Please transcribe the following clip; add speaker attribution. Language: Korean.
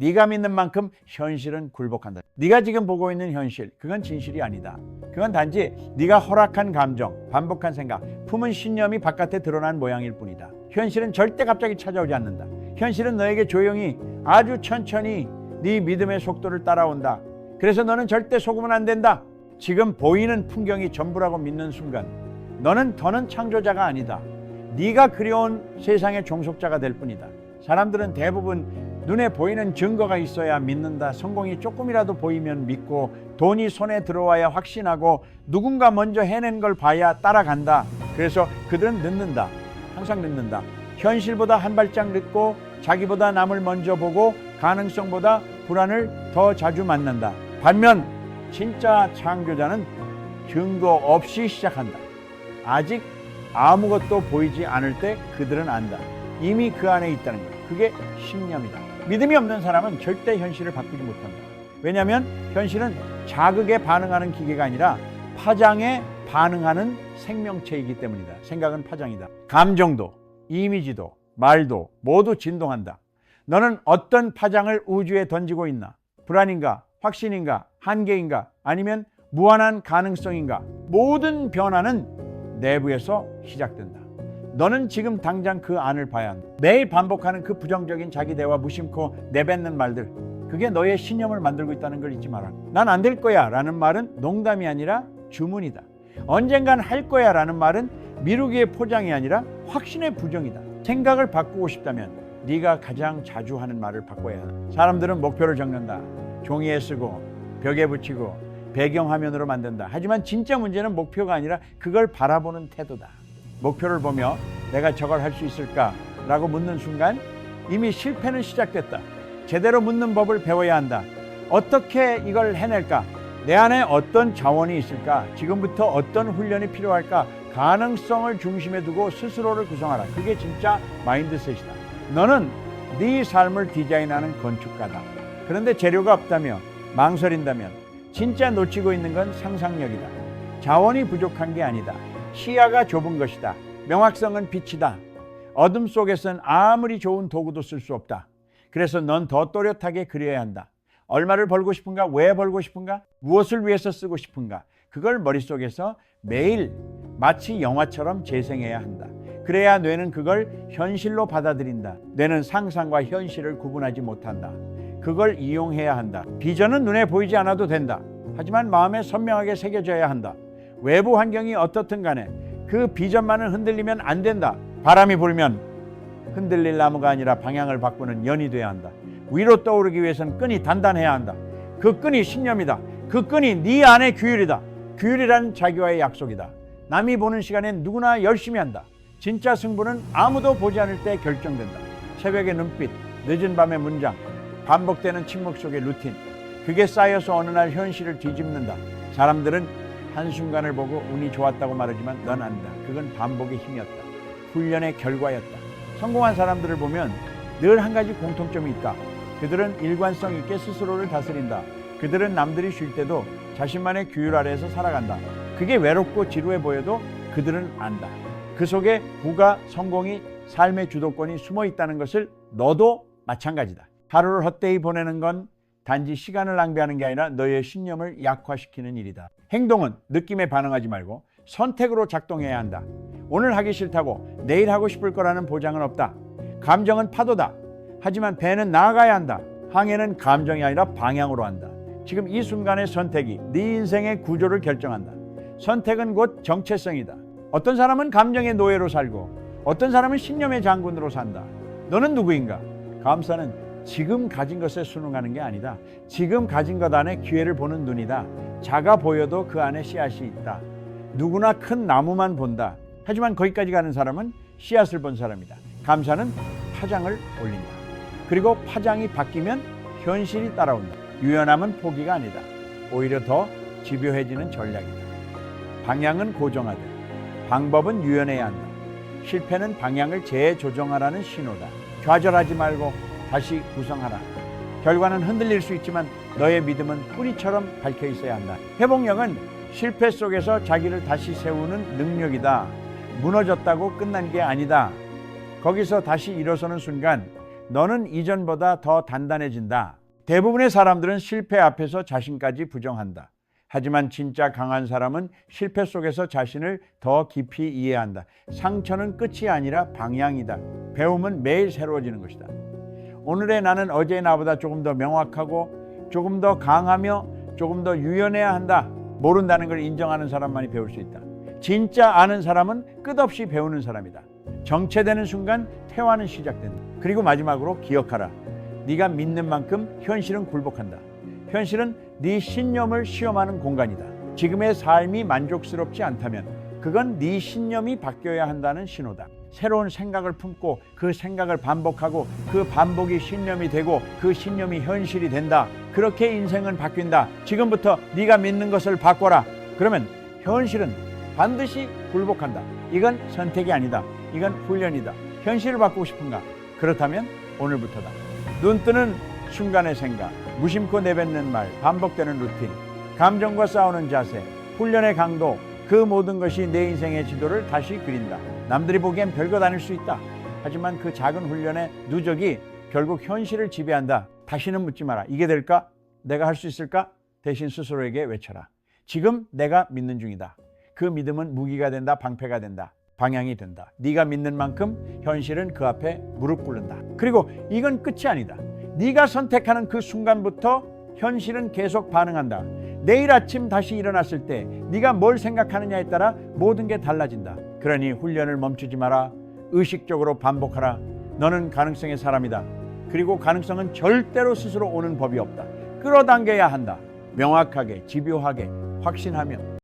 Speaker 1: 네가 믿는 만큼 현실은 굴복한다. 네가 지금 보고 있는 현실, 그건 진실이 아니다. 그건 단지 네가 허락한 감정, 반복한 생각, 품은 신념이 바깥에 드러난 모양일 뿐이다. 현실은 절대 갑자기 찾아오지 않는다. 현실은 너에게 조용히 아주 천천히 네 믿음의 속도를 따라온다. 그래서 너는 절대 속으면 안 된다. 지금 보이는 풍경이 전부라고 믿는 순간 너는 더는 창조자가 아니다. 네가 그려온 세상의 종속자가 될 뿐이다. 사람들은 대부분 눈에 보이는 증거가 있어야 믿는다. 성공이 조금이라도 보이면 믿고 돈이 손에 들어와야 확신하고 누군가 먼저 해낸 걸 봐야 따라간다. 그래서 그들은 늦는다. 항상 늦는다. 현실보다 한 발짝 늦고 자기보다 남을 먼저 보고 가능성보다 불안을 더 자주 만난다. 반면 진짜 창조자는 증거 없이 시작한다. 아직 아무것도 보이지 않을 때 그들은 안다. 이미 그 안에 있다는 것. 그게 신념이다. 믿음이 없는 사람은 절대 현실을 바꾸지 못한다. 왜냐하면 현실은 자극에 반응하는 기계가 아니라 파장에 반응하는 생명체이기 때문이다. 생각은 파장이다. 감정도, 이미지도, 말도 모두 진동한다. 너는 어떤 파장을 우주에 던지고 있나? 불안인가? 확신인가? 한계인가? 아니면 무한한 가능성인가? 모든 변화는 내부에서 시작된다. 너는 지금 당장 그 안을 봐야 한다. 매일 반복하는 그 부정적인 자기 대화, 무심코 내뱉는 말들, 그게 너의 신념을 만들고 있다는 걸 잊지 마라. 난 안 될 거야 라는 말은 농담이 아니라 주문이다. 언젠간 할 거야 라는 말은 미루기의 포장이 아니라 확신의 부정이다. 생각을 바꾸고 싶다면 네가 가장 자주 하는 말을 바꿔야 한다. 사람들은 목표를 적는다. 종이에 쓰고 벽에 붙이고 배경화면으로 만든다. 하지만 진짜 문제는 목표가 아니라 그걸 바라보는 태도다. 목표를 보며 내가 저걸 할 수 있을까? 라고 묻는 순간 이미 실패는 시작됐다. 제대로 묻는 법을 배워야 한다. 어떻게 이걸 해낼까? 내 안에 어떤 자원이 있을까? 지금부터 어떤 훈련이 필요할까? 가능성을 중심에 두고 스스로를 구성하라. 그게 진짜 마인드셋이다. 너는 네 삶을 디자인하는 건축가다. 그런데 재료가 없다며 망설인다면 진짜 놓치고 있는 건 상상력이다. 자원이 부족한 게 아니다. 시야가 좁은 것이다. 명확성은 빛이다. 어둠 속에선 아무리 좋은 도구도 쓸 수 없다. 그래서 넌 더 또렷하게 그려야 한다. 얼마를 벌고 싶은가? 왜 벌고 싶은가? 무엇을 위해서 쓰고 싶은가? 그걸 머릿속에서 매일 마치 영화처럼 재생해야 한다. 그래야 뇌는 그걸 현실로 받아들인다. 뇌는 상상과 현실을 구분하지 못한다. 그걸 이용해야 한다. 비전은 눈에 보이지 않아도 된다. 하지만 마음에 선명하게 새겨져야 한다. 외부 환경이 어떻든 간에 그 비전만은 흔들리면 안 된다. 바람이 불면 흔들릴 나무가 아니라 방향을 바꾸는 연이 돼야 한다. 위로 떠오르기 위해서는 끈이 단단해야 한다. 그 끈이 신념이다. 그 끈이 네 안의 규율이다. 규율이란 자기와의 약속이다. 남이 보는 시간엔 누구나 열심히 한다. 진짜 승부는 아무도 보지 않을 때 결정된다. 새벽의 눈빛, 늦은 밤의 문장, 반복되는 침묵 속의 루틴, 그게 쌓여서 어느 날 현실을 뒤집는다. 사람들은 한순간을 보고 운이 좋았다고 말하지만 넌 안다. 그건 반복의 힘이었다. 훈련의 결과였다. 성공한 사람들을 보면 늘 한 가지 공통점이 있다. 그들은 일관성 있게 스스로를 다스린다. 그들은 남들이 쉴 때도 자신만의 규율 아래에서 살아간다. 그게 외롭고 지루해 보여도 그들은 안다. 그 속에 부가, 성공이, 삶의 주도권이 숨어 있다는 것을 너도 마찬가지다. 하루를 헛되이 보내는 건 단지 시간을 낭비하는 게 아니라 너의 신념을 약화시키는 일이다. 행동은 느낌에 반응하지 말고 선택으로 작동해야 한다. 오늘 하기 싫다고 내일 하고 싶을 거라는 보장은 없다. 감정은 파도다. 하지만 배는 나아가야 한다. 항해는 감정이 아니라 방향으로 한다. 지금 이 순간의 선택이 네 인생의 구조를 결정한다. 선택은 곧 정체성이다. 어떤 사람은 감정의 노예로 살고 어떤 사람은 신념의 장군으로 산다. 너는 누구인가? 감사는 지금 가진 것에 순응하는 게 아니다. 지금 가진 것 안에 기회를 보는 눈이다. 작아 보여도 그 안에 씨앗이 있다. 누구나 큰 나무만 본다. 하지만 거기까지 가는 사람은 씨앗을 본 사람이다. 감사는 파장을 올린다. 그리고 파장이 바뀌면 현실이 따라온다. 유연함은 포기가 아니다. 오히려 더 집요해지는 전략이다. 방향은 고정하되 방법은 유연해야 한다. 실패는 방향을 재조정하라는 신호다. 좌절하지 말고 다시 구성하라. 결과는 흔들릴 수 있지만 너의 믿음은 뿌리처럼 밝혀 있어야 한다. 회복력은 실패 속에서 자기를 다시 세우는 능력이다. 무너졌다고 끝난 게 아니다. 거기서 다시 일어서는 순간 너는 이전보다 더 단단해진다. 대부분의 사람들은 실패 앞에서 자신까지 부정한다. 하지만 진짜 강한 사람은 실패 속에서 자신을 더 깊이 이해한다. 상처는 끝이 아니라 방향이다. 배움은 매일 새로워지는 것이다. 오늘의 나는 어제의 나보다 조금 더 명확하고 조금 더 강하며 조금 더 유연해야 한다. 모른다는 걸 인정하는 사람만이 배울 수 있다. 진짜 아는 사람은 끝없이 배우는 사람이다. 정체되는 순간 퇴화는 시작된다. 그리고 마지막으로 기억하라. 네가 믿는 만큼 현실은 굴복한다. 현실은 네 신념을 시험하는 공간이다. 지금의 삶이 만족스럽지 않다면 그건 네 신념이 바뀌어야 한다는 신호다. 새로운 생각을 품고 그 생각을 반복하고 그 반복이 신념이 되고 그 신념이 현실이 된다. 그렇게 인생은 바뀐다. 지금부터 네가 믿는 것을 바꿔라. 그러면 현실은 반드시 굴복한다. 이건 선택이 아니다. 이건 훈련이다. 현실을 바꾸고 싶은가? 그렇다면 오늘부터다. 눈 뜨는 순간의 생각, 무심코 내뱉는 말, 반복되는 루틴, 감정과 싸우는 자세, 훈련의 강도, 그 모든 것이 내 인생의 지도를 다시 그린다. 남들이 보기엔 별것 아닐 수 있다. 하지만 그 작은 훈련의 누적이 결국 현실을 지배한다. 다시는 묻지 마라. 이게 될까? 내가 할 수 있을까? 대신 스스로에게 외쳐라. 지금 내가 믿는 중이다. 그 믿음은 무기가 된다. 방패가 된다. 방향이 된다. 네가 믿는 만큼 현실은 그 앞에 무릎 꿇는다. 그리고 이건 끝이 아니다. 네가 선택하는 그 순간부터 현실은 계속 반응한다. 내일 아침 다시 일어났을 때 네가 뭘 생각하느냐에 따라 모든 게 달라진다. 그러니 훈련을 멈추지 마라. 의식적으로 반복하라. 너는 가능성의 사람이다. 그리고 가능성은 절대로 스스로 오는 법이 없다. 끌어당겨야 한다. 명확하게, 집요하게, 확신하며